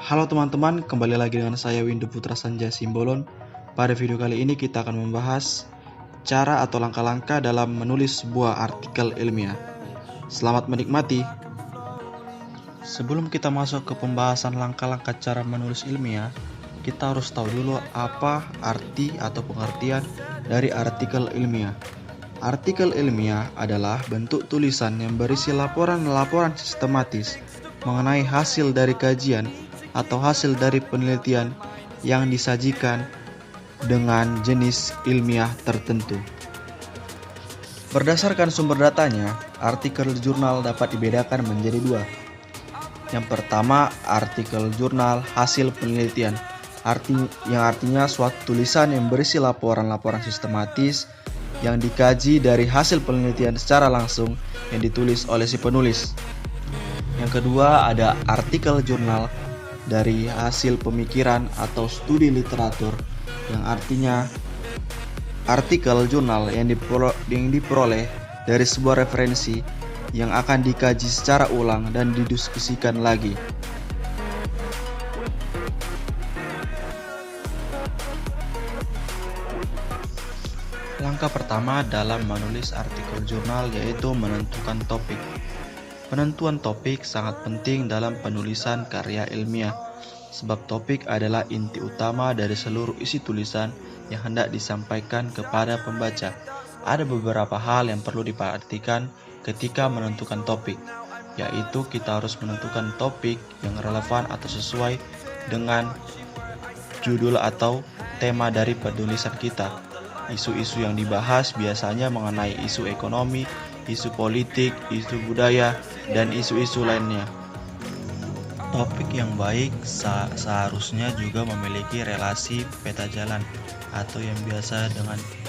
Halo teman-teman, kembali lagi dengan saya Windu Putra Sanjaya Simbolon. Pada video kali ini kita akan membahas cara atau langkah-langkah dalam menulis sebuah artikel ilmiah. Selamat menikmati. Sebelum kita masuk ke pembahasan langkah-langkah cara menulis ilmiah, kita harus tahu dulu apa arti atau pengertian dari artikel ilmiah. Artikel ilmiah adalah bentuk tulisan yang berisi laporan-laporan sistematis mengenai hasil dari kajian atau hasil dari penelitian yang disajikan dengan jenis ilmiah tertentu. Berdasarkan sumber datanya, artikel jurnal dapat dibedakan menjadi dua. Yang pertama, artikel jurnal hasil penelitian, yang artinya suatu tulisan yang berisi laporan-laporan sistematis yang dikaji dari hasil penelitian secara langsung yang ditulis oleh si penulis. Yang kedua, ada artikel jurnal dari hasil pemikiran atau studi literatur, yang artinya artikel jurnal yang diperoleh dari sebuah referensi yang akan dikaji secara ulang dan didiskusikan lagi. Langkah pertama dalam menulis artikel jurnal yaitu menentukan topik. Penentuan topik sangat penting dalam penulisan karya ilmiah, sebab topik adalah inti utama dari seluruh isi tulisan yang hendak disampaikan kepada pembaca. Ada beberapa hal yang perlu diperhatikan ketika menentukan topik, yaitu kita harus menentukan topik yang relevan atau sesuai dengan judul atau tema dari penulisan kita. Isu-isu yang dibahas biasanya mengenai isu ekonomi, isu politik, isu budaya, dan isu-isu lainnya. Topik yang baik seharusnya juga memiliki relasi peta jalan atau yang biasa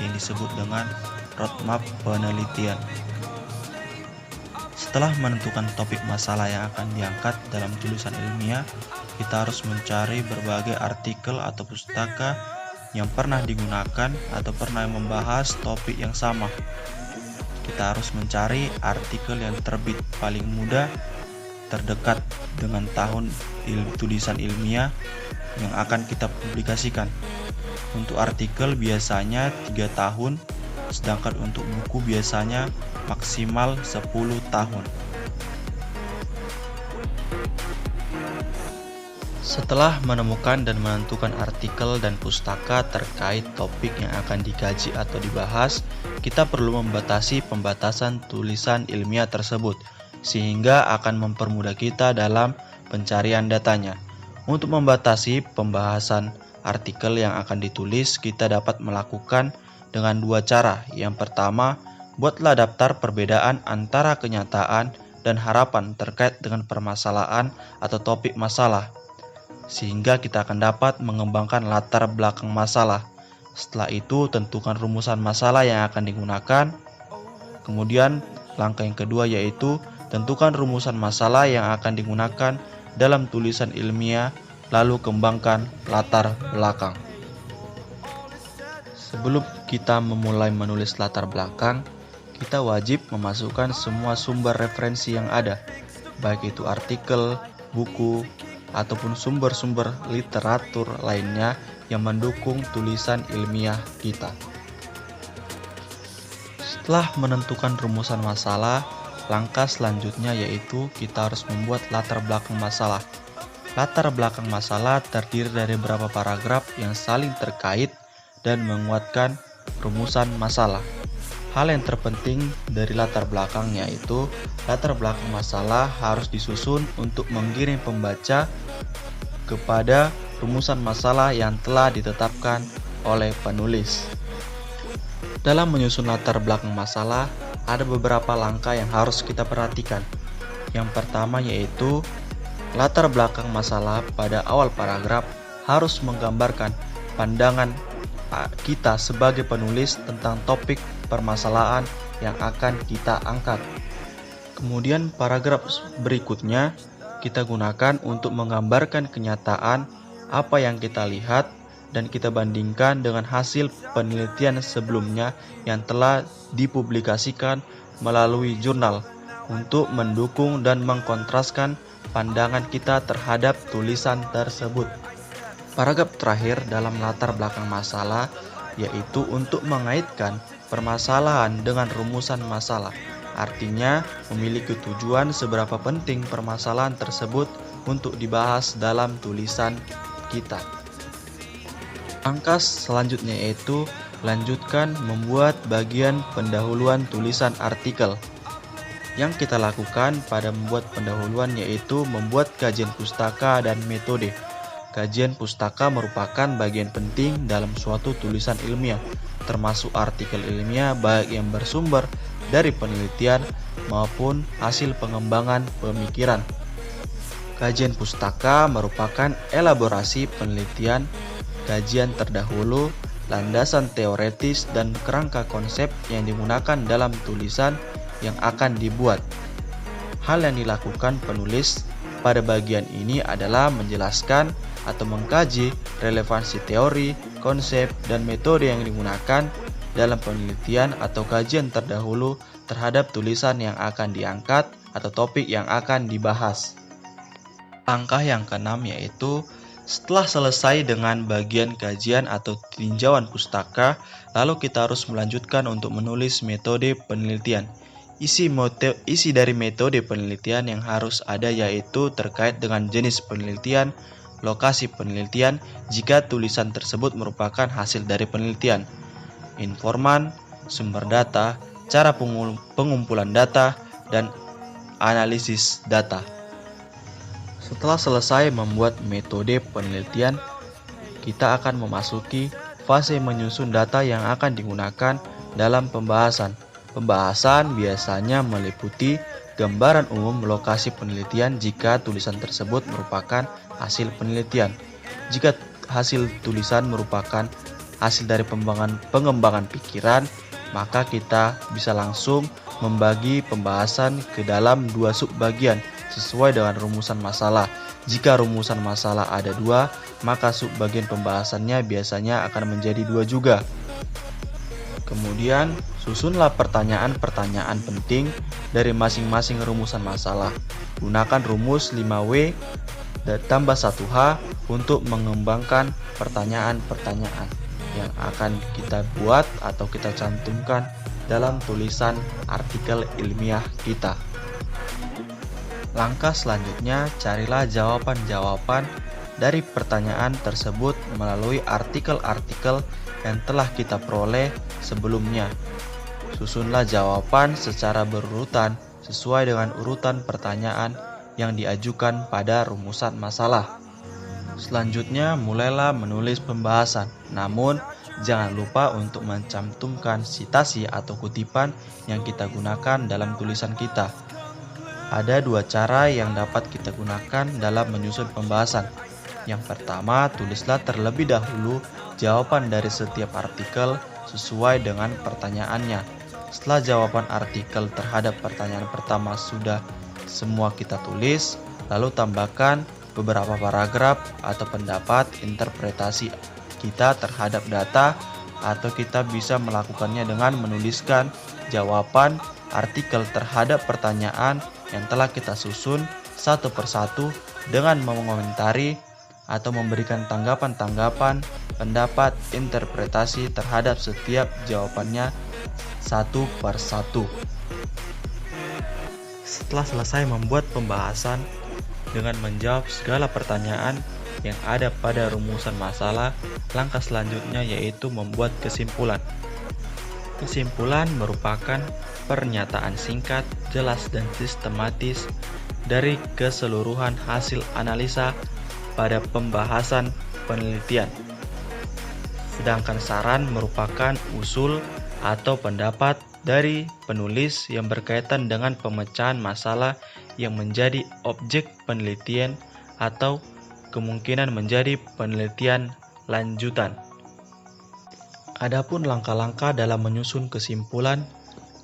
yang disebut dengan roadmap penelitian. Setelah menentukan topik masalah yang akan diangkat dalam tulisan ilmiah, kita harus mencari berbagai artikel atau pustaka yang pernah digunakan atau pernah membahas topik yang sama. Kita harus mencari artikel yang terbit paling muda terdekat dengan tahun tulisan ilmiah yang akan kita publikasikan. Untuk artikel biasanya 3 tahun, sedangkan untuk buku biasanya maksimal 10 tahun. Setelah menemukan dan menentukan artikel dan pustaka terkait topik yang akan dikaji atau dibahas, kita perlu membatasi pembatasan tulisan ilmiah tersebut, sehingga akan mempermudah kita dalam pencarian datanya. Untuk membatasi pembahasan artikel yang akan ditulis, kita dapat melakukan dengan dua cara. Yang pertama, buatlah daftar perbedaan antara kenyataan dan harapan terkait dengan permasalahan atau topik masalah, sehingga kita akan dapat mengembangkan latar belakang masalah. Setelah itu, tentukan rumusan masalah yang akan digunakan. Kemudian, langkah yang kedua yaitu tentukan rumusan masalah yang akan digunakan dalam tulisan ilmiah, lalu kembangkan latar belakang. Sebelum kita memulai menulis latar belakang, kita wajib memasukkan semua sumber referensi yang ada, baik itu artikel, buku, ataupun sumber-sumber literatur lainnya yang mendukung tulisan ilmiah kita. Setelah menentukan rumusan masalah, langkah selanjutnya yaitu kita harus membuat latar belakang masalah. Latar belakang masalah terdiri dari beberapa paragraf yang saling terkait dan menguatkan rumusan masalah. Hal yang terpenting dari latar belakang yaitu latar belakang masalah harus disusun untuk mengiring pembaca kepada rumusan masalah yang telah ditetapkan oleh penulis. Dalam menyusun latar belakang masalah, ada beberapa langkah yang harus kita perhatikan. Yang pertama yaitu latar belakang masalah pada awal paragraf harus menggambarkan pandangan kita sebagai penulis tentang topik permasalahan yang akan kita angkat. Kemudian paragraf berikutnya kita gunakan untuk menggambarkan kenyataan apa yang kita lihat dan kita bandingkan dengan hasil penelitian sebelumnya yang telah dipublikasikan melalui jurnal untuk mendukung dan mengkontraskan pandangan kita terhadap tulisan tersebut. Paragraf terakhir dalam latar belakang masalah yaitu untuk mengaitkan permasalahan dengan rumusan masalah. Artinya, memiliki tujuan seberapa penting permasalahan tersebut untuk dibahas dalam tulisan kita. Langkah selanjutnya yaitu lanjutkan membuat bagian pendahuluan tulisan artikel. Yang kita lakukan pada membuat pendahuluan yaitu membuat kajian pustaka dan metode. Kajian pustaka merupakan bagian penting dalam suatu tulisan ilmiah, termasuk artikel ilmiah baik yang bersumber dari penelitian maupun hasil pengembangan pemikiran. Kajian pustaka merupakan elaborasi penelitian, kajian terdahulu, landasan teoretis dan kerangka konsep yang digunakan dalam tulisan yang akan dibuat. Hal yang dilakukan penulis pada bagian ini adalah menjelaskan atau mengkaji relevansi teori, konsep, dan metode yang digunakan dalam penelitian atau kajian terdahulu terhadap tulisan yang akan diangkat atau topik yang akan dibahas. Langkah yang keenam yaitu setelah selesai dengan bagian kajian atau tinjauan pustaka, lalu kita harus melanjutkan untuk menulis metode penelitian. Isi dari metode penelitian yang harus ada yaitu terkait dengan jenis penelitian, lokasi penelitian jika tulisan tersebut merupakan hasil dari penelitian, informan, sumber data, cara pengumpulan data, dan analisis data. Setelah selesai membuat metode penelitian, kita akan memasuki fase menyusun data yang akan digunakan dalam pembahasan. Pembahasan biasanya meliputi gambaran umum lokasi penelitian jika tulisan tersebut merupakan hasil penelitian. Jika hasil tulisan merupakan hasil dari pengembangan pikiran, maka kita bisa langsung membagi pembahasan ke dalam dua subbagian sesuai dengan rumusan masalah. Jika rumusan masalah ada dua, maka subbagian pembahasannya biasanya akan menjadi dua juga. Kemudian, susunlah pertanyaan-pertanyaan penting dari masing-masing rumusan masalah. Gunakan rumus 5W tambah 1H untuk mengembangkan pertanyaan-pertanyaan yang akan kita buat atau kita cantumkan dalam tulisan artikel ilmiah kita. Langkah selanjutnya, carilah jawaban-jawaban dari pertanyaan tersebut melalui artikel-artikel yang telah kita peroleh sebelumnya. Susunlah jawaban secara berurutan sesuai dengan urutan pertanyaan yang diajukan pada rumusan masalah. Selanjutnya, mulailah menulis pembahasan. Namun, jangan lupa untuk mencantumkan citasi atau kutipan yang kita gunakan dalam tulisan kita. Ada dua cara yang dapat kita gunakan dalam menyusun pembahasan. Yang pertama, tulislah terlebih dahulu jawaban dari setiap artikel sesuai dengan pertanyaannya. Setelah jawaban artikel terhadap pertanyaan pertama sudah semua kita tulis, lalu tambahkan beberapa paragraf atau pendapat interpretasi kita terhadap data, atau kita bisa melakukannya dengan menuliskan jawaban artikel terhadap pertanyaan yang telah kita susun satu persatu dengan mengomentari atau memberikan tanggapan-tanggapan, pendapat, interpretasi terhadap setiap jawabannya satu persatu. Setelah selesai membuat pembahasan dengan menjawab segala pertanyaan yang ada pada rumusan masalah, langkah selanjutnya yaitu membuat kesimpulan. Kesimpulan merupakan pernyataan singkat, jelas, dan sistematis dari keseluruhan hasil analisa pada pembahasan penelitian. Sedangkan saran merupakan usul atau pendapat dari penulis yang berkaitan dengan pemecahan masalah yang menjadi objek penelitian atau kemungkinan menjadi penelitian lanjutan. Adapun langkah-langkah dalam menyusun kesimpulan,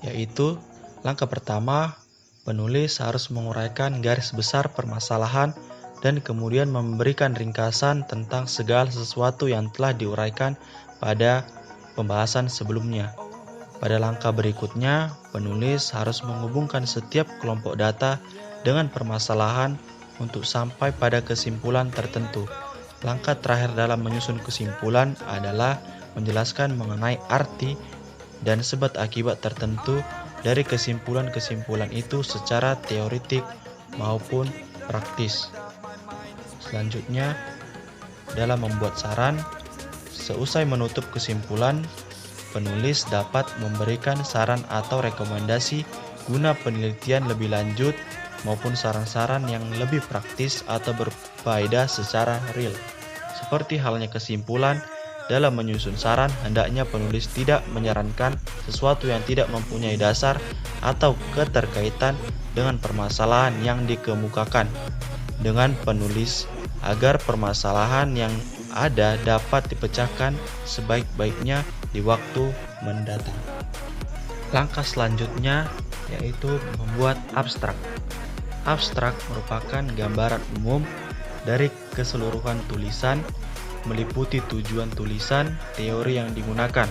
yaitu langkah pertama, penulis harus menguraikan garis besar permasalahan dan kemudian memberikan ringkasan tentang segala sesuatu yang telah diuraikan pada pembahasan sebelumnya. Pada langkah berikutnya, penulis harus menghubungkan setiap kelompok data dengan permasalahan untuk sampai pada kesimpulan tertentu. Langkah terakhir dalam menyusun kesimpulan adalah menjelaskan mengenai arti dan sebab akibat tertentu dari kesimpulan-kesimpulan itu secara teoritik maupun praktis. Selanjutnya, dalam membuat saran, seusai menutup kesimpulan, penulis dapat memberikan saran atau rekomendasi guna penelitian lebih lanjut maupun saran-saran yang lebih praktis atau berfaedah secara real. Seperti halnya kesimpulan, dalam menyusun saran hendaknya penulis tidak menyarankan sesuatu yang tidak mempunyai dasar atau keterkaitan dengan permasalahan yang dikemukakan dengan penulis agar permasalahan yang ada dapat dipecahkan sebaik-baiknya di waktu mendatang. Langkah selanjutnya yaitu membuat abstrak. Abstrak merupakan gambaran umum dari keseluruhan tulisan, meliputi tujuan tulisan, teori yang digunakan.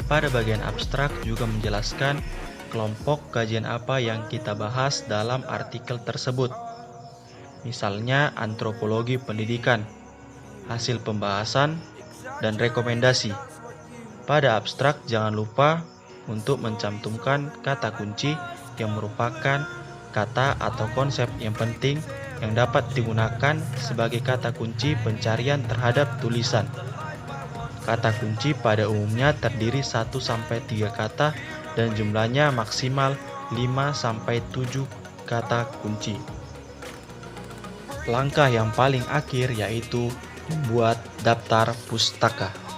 Pada bagian abstrak juga menjelaskan kelompok kajian apa yang kita bahas dalam artikel tersebut. Misalnya antropologi pendidikan, hasil pembahasan, dan rekomendasi. Pada abstrak jangan lupa untuk mencantumkan kata kunci yang merupakan kata atau konsep yang penting yang dapat digunakan sebagai kata kunci pencarian terhadap tulisan. Kata kunci pada umumnya terdiri 1-3 kata dan jumlahnya maksimal 5-7 kata kunci. Langkah yang paling akhir yaitu membuat daftar pustaka.